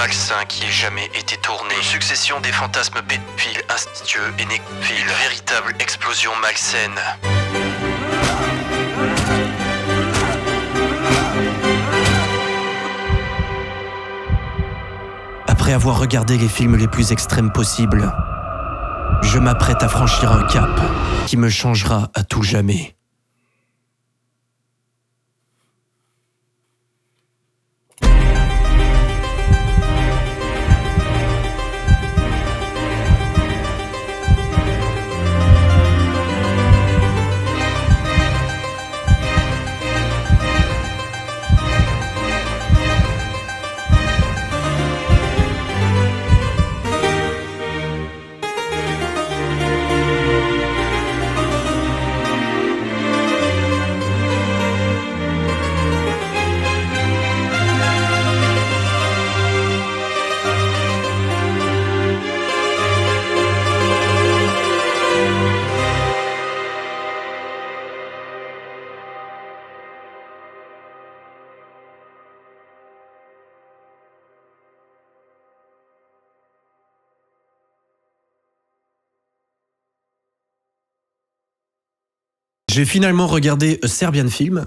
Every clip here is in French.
malsain qui ait jamais été tourné. Une succession des fantasmes pédophiles, insidieux et nécrophiles. Une véritable explosion malsaine. Après avoir regardé les films les plus extrêmes possibles, je m'apprête à franchir un cap qui me changera à tout jamais. J'ai finalement regardé A Serbian Film.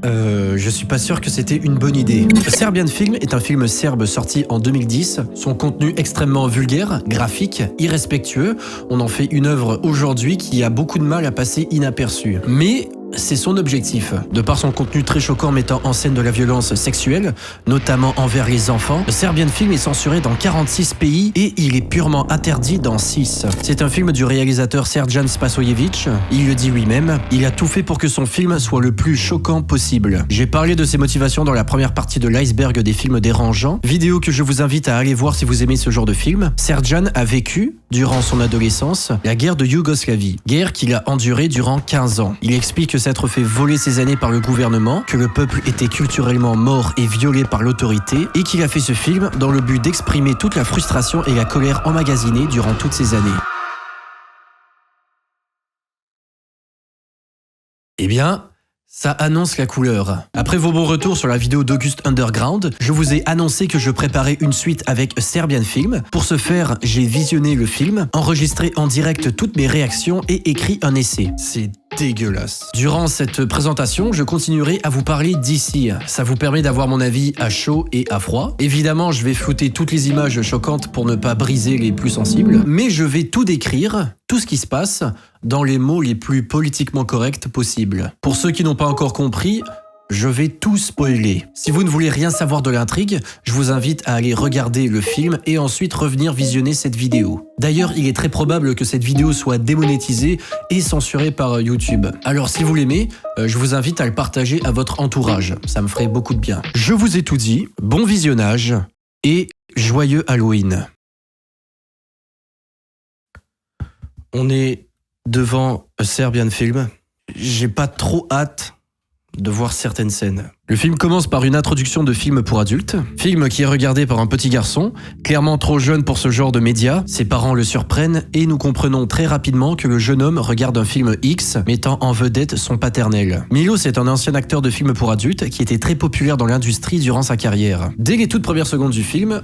Je suis pas sûr que c'était une bonne idée. A Serbian Film est un film serbe sorti en 2010. Son contenu extrêmement vulgaire, graphique, irrespectueux. On en fait une œuvre aujourd'hui qui a beaucoup de mal à passer inaperçue. Mais c'est son objectif. De par son contenu très choquant mettant en scène de la violence sexuelle, notamment envers les enfants, le Serbian Film est censuré dans 46 pays et il est purement interdit dans 6. C'est un film du réalisateur Srdjan Spasojevic. Il le dit lui-même, il a tout fait pour que son film soit le plus choquant possible. J'ai parlé de ses motivations dans la première partie de l'iceberg des films dérangeants, vidéo que je vous invite à aller voir si vous aimez ce genre de film. Srdjan a vécu, durant son adolescence, la guerre de Yougoslavie, guerre qu'il a endurée durant 15 ans. Il explique que s'être fait voler ses années par le gouvernement, que le peuple était culturellement mort et violé par l'autorité, et qu'il a fait ce film dans le but d'exprimer toute la frustration et la colère emmagasinée durant toutes ces années. Eh bien, ça annonce la couleur. Après vos bons retours sur la vidéo d'August Underground, je vous ai annoncé que je préparais une suite avec A Serbian Film. Pour ce faire, j'ai visionné le film, enregistré en direct toutes mes réactions et écrit un essai. C'est dégueulasse. Durant cette présentation, je continuerai à vous parler d'ici. Ça vous permet d'avoir mon avis à chaud et à froid. Évidemment, je vais flouter toutes les images choquantes pour ne pas briser les plus sensibles, mais je vais tout décrire, tout ce qui se passe, dans les mots les plus politiquement corrects possibles. Pour ceux qui n'ont pas encore compris, je vais tout spoiler. Si vous ne voulez rien savoir de l'intrigue, je vous invite à aller regarder le film et ensuite revenir visionner cette vidéo. D'ailleurs, il est très probable que cette vidéo soit démonétisée et censurée par YouTube. Alors si vous l'aimez, je vous invite à le partager à votre entourage. Ça me ferait beaucoup de bien. Je vous ai tout dit, bon visionnage et joyeux Halloween. On est devant A Serbian Film. J'ai pas trop hâte de voir certaines scènes. Le film commence par une introduction de film pour adultes, film qui est regardé par un petit garçon, clairement trop jeune pour ce genre de médias. Ses parents le surprennent et nous comprenons très rapidement que le jeune homme regarde un film X mettant en vedette son paternel. Milos est un ancien acteur de films pour adultes qui était très populaire dans l'industrie durant sa carrière. Dès les toutes premières secondes du film,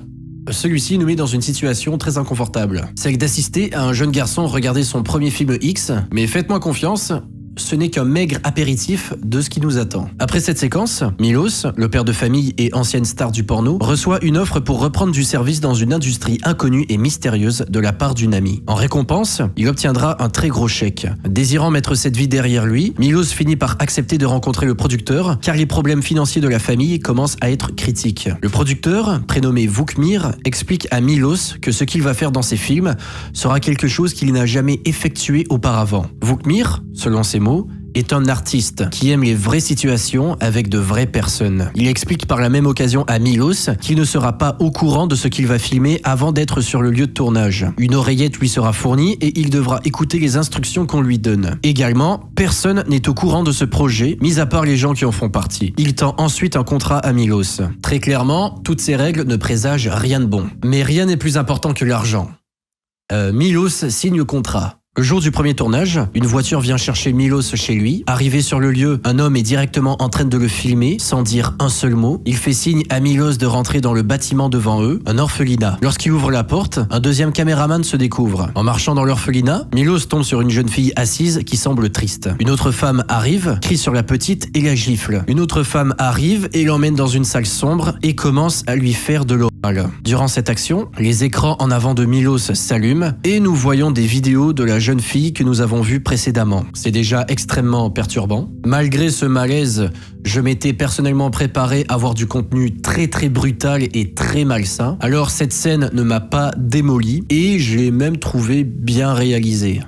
celui-ci nous met dans une situation très inconfortable. Celle d'assister à un jeune garçon regarder son premier film X, mais faites-moi confiance, ce n'est qu'un maigre apéritif de ce qui nous attend. Après cette séquence, Milos, le père de famille et ancienne star du porno, reçoit une offre pour reprendre du service dans une industrie inconnue et mystérieuse de la part d'une amie. En récompense, il obtiendra un très gros chèque. Désirant mettre cette vie derrière lui, Milos finit par accepter de rencontrer le producteur, car les problèmes financiers de la famille commencent à être critiques. Le producteur, prénommé Vukmir, explique à Milos que ce qu'il va faire dans ses films sera quelque chose qu'il n'a jamais effectué auparavant. Vukmir, selon ses mots, est un artiste qui aime les vraies situations avec de vraies personnes. Il explique par la même occasion à Milos qu'il ne sera pas au courant de ce qu'il va filmer avant d'être sur le lieu de tournage. Une oreillette lui sera fournie et il devra écouter les instructions qu'on lui donne. Également, personne n'est au courant de ce projet, mis à part les gens qui en font partie. Il tend ensuite un contrat à Milos. Très clairement, toutes ces règles ne présagent rien de bon. Mais rien n'est plus important que l'argent. Milos signe le contrat. Le jour du premier tournage, une voiture vient chercher Milos chez lui. Arrivé sur le lieu, un homme est directement en train de le filmer, sans dire un seul mot. Il fait signe à Milos de rentrer dans le bâtiment devant eux, un orphelinat. Lorsqu'il ouvre la porte, un deuxième caméraman se découvre. En marchant dans l'orphelinat, Milos tombe sur une jeune fille assise qui semble triste. Une autre femme arrive, crie sur la petite et la gifle. Une autre femme arrive et l'emmène dans une salle sombre et commence à lui faire de l'oral. Durant cette action, les écrans en avant de Milos s'allument et nous voyons des vidéos de la jeune fille que nous avons vue précédemment. C'est déjà extrêmement perturbant. Malgré ce malaise, je m'étais personnellement préparé à voir du contenu très brutal et très malsain. Alors cette scène ne m'a pas démoli et je l'ai même trouvé bien réalisée.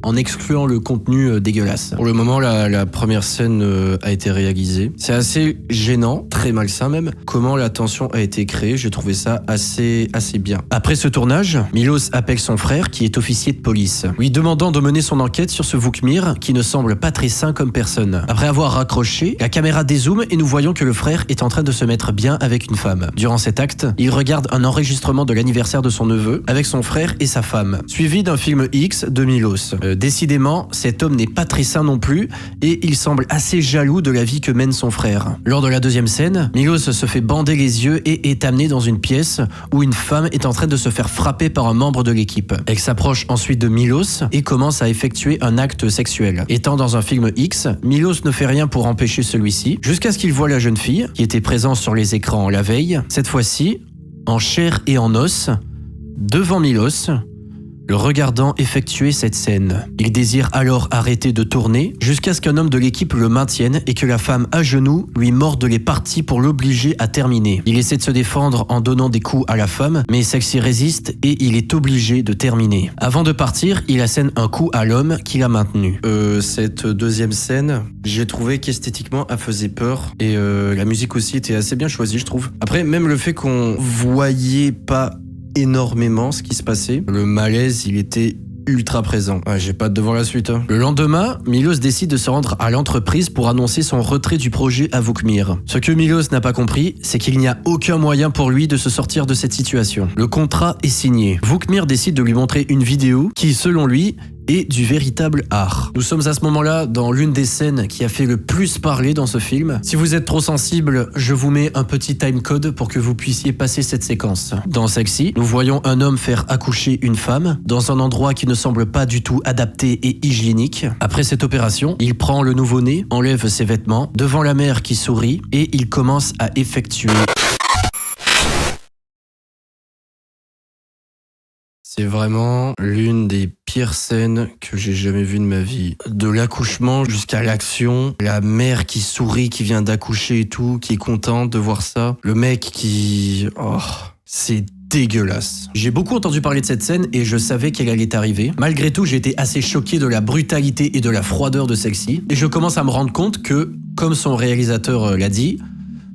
En excluant le contenu dégueulasse. Pour le moment, la première scène a été réalisée. C'est assez gênant, très malsain même, comment la tension a été créée. J'ai trouvé ça assez bien. Après ce tournage, Milos appelle son frère qui est officier de police, lui demandant de mener son enquête sur ce Vukmir qui ne semble pas très sain comme personne. Après avoir raccroché, la caméra dézoome et nous voyons que le frère est en train de se mettre bien avec une femme. Durant cet acte, il regarde un enregistrement de l'anniversaire de son neveu avec son frère et sa femme, suivi d'un film X de Milos. Décidément, cet homme n'est pas très sain non plus et il semble assez jaloux de la vie que mène son frère. Lors de la deuxième scène, Milos se fait bander les yeux et est amené dans une pièce où une femme est en train de se faire frapper par un membre de l'équipe. Elle s'approche ensuite de Milos et commence à effectuer un acte sexuel. Étant dans un film X, Milos ne fait rien pour empêcher celui-ci jusqu'à ce qu'il voit la jeune fille qui était présente sur les écrans la veille, cette fois-ci en chair et en os, devant Milos, le regardant effectuer cette scène. Il désire alors arrêter de tourner jusqu'à ce qu'un homme de l'équipe le maintienne et que la femme à genoux lui morde les parties pour l'obliger à terminer. Il essaie de se défendre en donnant des coups à la femme, mais celle-ci résiste et il est obligé de terminer. Avant de partir, il assène un coup à l'homme qui l'a maintenu. Cette deuxième scène, j'ai trouvé qu'esthétiquement elle faisait peur et la musique aussi était assez bien choisie, je trouve. Après, même le fait qu'on voyait pas énormément ce qui se passait. Le malaise, il était ultra présent. J'ai pas hâte de voir la suite. Le lendemain, Milos décide de se rendre à l'entreprise pour annoncer son retrait du projet à Vukmir. Ce que Milos n'a pas compris, c'est qu'il n'y a aucun moyen pour lui de se sortir de cette situation. Le contrat est signé. Vukmir décide de lui montrer une vidéo qui, selon lui, et du véritable art. Nous sommes à ce moment-là dans l'une des scènes qui a fait le plus parler dans ce film. Si vous êtes trop sensible, je vous mets un petit timecode pour que vous puissiez passer cette séquence. Dans celle-ci, nous voyons un homme faire accoucher une femme dans un endroit qui ne semble pas du tout adapté et hygiénique. Après cette opération, il prend le nouveau-né, enlève ses vêtements, devant la mère qui sourit et il commence à effectuer... C'est vraiment l'une des pires scènes que j'ai jamais vues de ma vie. De l'accouchement jusqu'à l'action, la mère qui sourit, qui vient d'accoucher et tout, qui est contente de voir ça. Le mec qui... Oh, c'est dégueulasse. J'ai beaucoup entendu parler de cette scène et je savais qu'elle allait arriver. Malgré tout, j'ai été assez choqué de la brutalité et de la froideur de celle-ci. Et je commence à me rendre compte que, comme son réalisateur l'a dit,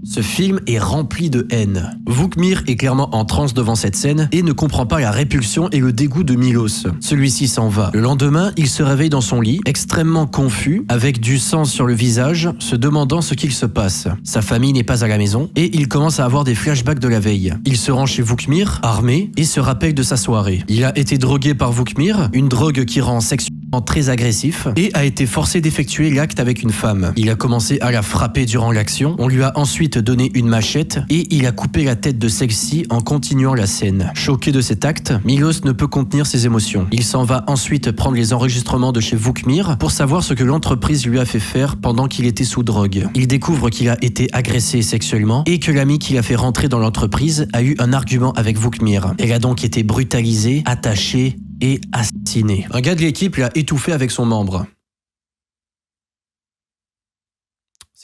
ce film est rempli de haine. Vukmir est clairement en transe devant cette scène et ne comprend pas la répulsion et le dégoût de Milos. Celui-ci s'en va. Le lendemain, il se réveille dans son lit, extrêmement confus, avec du sang sur le visage, se demandant ce qu'il se passe. Sa famille n'est pas à la maison et il commence à avoir des flashbacks de la veille. Il se rend chez Vukmir, armé, et se rappelle de sa soirée. Il a été drogué par Vukmir, une drogue qui rend sexuellement très agressif, et a été forcé d'effectuer l'acte avec une femme. Il a commencé à la frapper durant l'action, on lui a ensuite donné une machette et il a coupé la tête de celle-ci en continuant la scène. Choqué de cet acte, Milos ne peut contenir ses émotions. Il s'en va ensuite prendre les enregistrements de chez Vukmir pour savoir ce que l'entreprise lui a fait faire pendant qu'il était sous drogue. Il découvre qu'il a été agressé sexuellement et que l'ami qui l'a fait rentrer dans l'entreprise a eu un argument avec Vukmir. Elle a donc été brutalisée, attachée et assassiné. Un gars de l'équipe l'a étouffé avec son membre.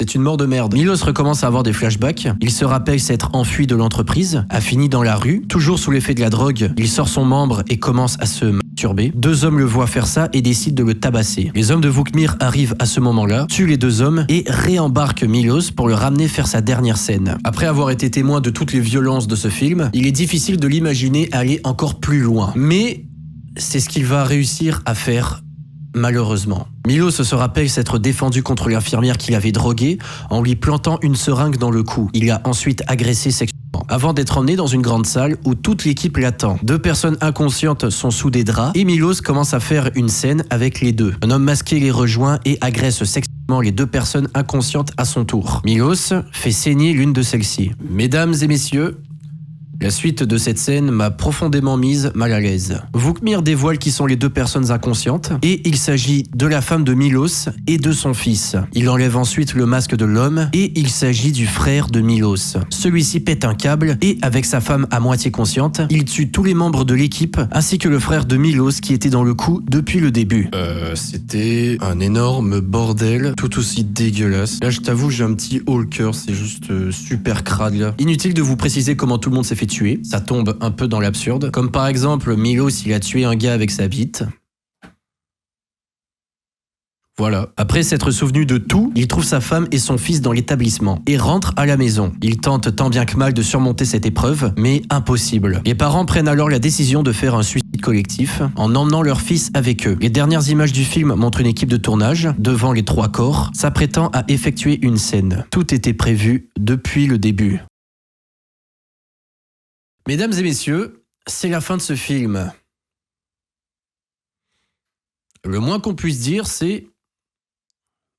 C'est une mort de merde. Milos recommence à avoir des flashbacks. Il se rappelle s'être enfui de l'entreprise, a fini dans la rue, toujours sous l'effet de la drogue. Il sort son membre et commence à se masturber. Deux hommes le voient faire ça et décident de le tabasser. Les hommes de Vukmir arrivent à ce moment-là, tuent les deux hommes et réembarquent Milos pour le ramener faire sa dernière scène. Après avoir été témoin de toutes les violences de ce film, il est difficile de l'imaginer aller encore plus loin. Mais c'est ce qu'il va réussir à faire, malheureusement. Milos se rappelle s'être défendu contre l'infirmière qu'il avait droguée en lui plantant une seringue dans le cou. Il a ensuite agressé sexuellement avant d'être emmené dans une grande salle où toute l'équipe l'attend. 2 personnes inconscientes sont sous des draps et Milos commence à faire une scène avec les deux. Un homme masqué les rejoint et agresse sexuellement les 2 personnes inconscientes à son tour. Milos fait saigner l'une de celles-ci. Mesdames et messieurs, la suite de cette scène m'a profondément mise mal à l'aise. Vukmir dévoile qui sont les 2 personnes inconscientes et il s'agit de la femme de Milos et de son fils. Il enlève ensuite le masque de l'homme et il s'agit du frère de Milos. Celui-ci pète un câble et avec sa femme à moitié consciente, il tue tous les membres de l'équipe ainsi que le frère de Milos qui était dans le coup depuis le début. C'était un énorme bordel, tout aussi dégueulasse. Là je t'avoue j'ai un petit haut le cœur, c'est juste super crade là. Inutile de vous préciser comment tout le monde s'est fait tuer, ça tombe un peu dans l'absurde. Comme par exemple, Milos, il a tué un gars avec sa bite. Voilà. Après s'être souvenu de tout, il trouve sa femme et son fils dans l'établissement et rentre à la maison. Il tente tant bien que mal de surmonter cette épreuve, mais impossible. Les parents prennent alors la décision de faire un suicide collectif en emmenant leur fils avec eux. Les dernières images du film montrent une équipe de tournage devant les 3 corps, s'apprêtant à effectuer une scène. Tout était prévu depuis le début. Mesdames et messieurs, c'est la fin de ce film. Le moins qu'on puisse dire, c'est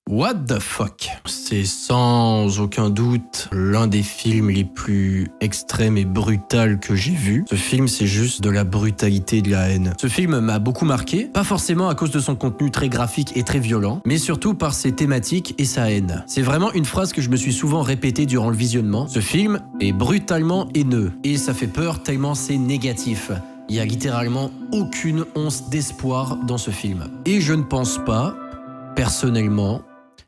what the fuck. C'est sans aucun doute l'un des films les plus extrêmes et brutals que j'ai vu. Ce film, c'est juste de la brutalité et de la haine. Ce film m'a beaucoup marqué, pas forcément à cause de son contenu très graphique et très violent, mais surtout par ses thématiques et sa haine. C'est vraiment une phrase que je me suis souvent répétée durant le visionnement. Ce film est brutalement haineux et ça fait peur tellement c'est négatif. Il y a littéralement aucune once d'espoir dans ce film. Et je ne pense pas, personnellement,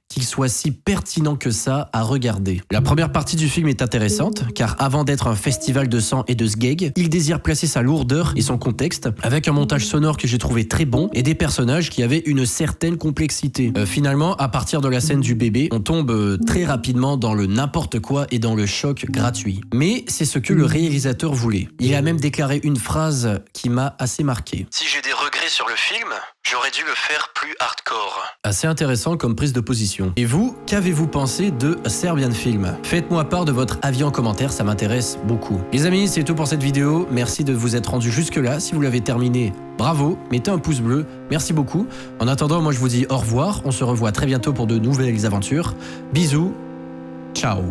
qu'il soit si pertinent que ça à regarder. La première partie du film est intéressante, car avant d'être un festival de sang et de sgeg, il désire placer sa lourdeur et son contexte, avec un montage sonore que j'ai trouvé très bon, et des personnages qui avaient une certaine complexité. Finalement, à partir de la scène du bébé, on tombe très rapidement dans le n'importe quoi et dans le choc gratuit. Mais c'est ce que le réalisateur voulait. Il a même déclaré une phrase qui m'a assez marqué. Si j'ai des regrets sur le film, j'aurais dû le faire plus hardcore. Assez intéressant comme prise de position. Et vous, qu'avez-vous pensé de Serbian Film? Faites-moi part de votre avis en commentaire, ça m'intéresse beaucoup. Les amis, c'est tout pour cette vidéo. Merci de vous être rendus jusque-là. Si vous l'avez terminé, bravo, mettez un pouce bleu. Merci beaucoup. En attendant, moi je vous dis au revoir. On se revoit très bientôt pour de nouvelles aventures. Bisous. Ciao.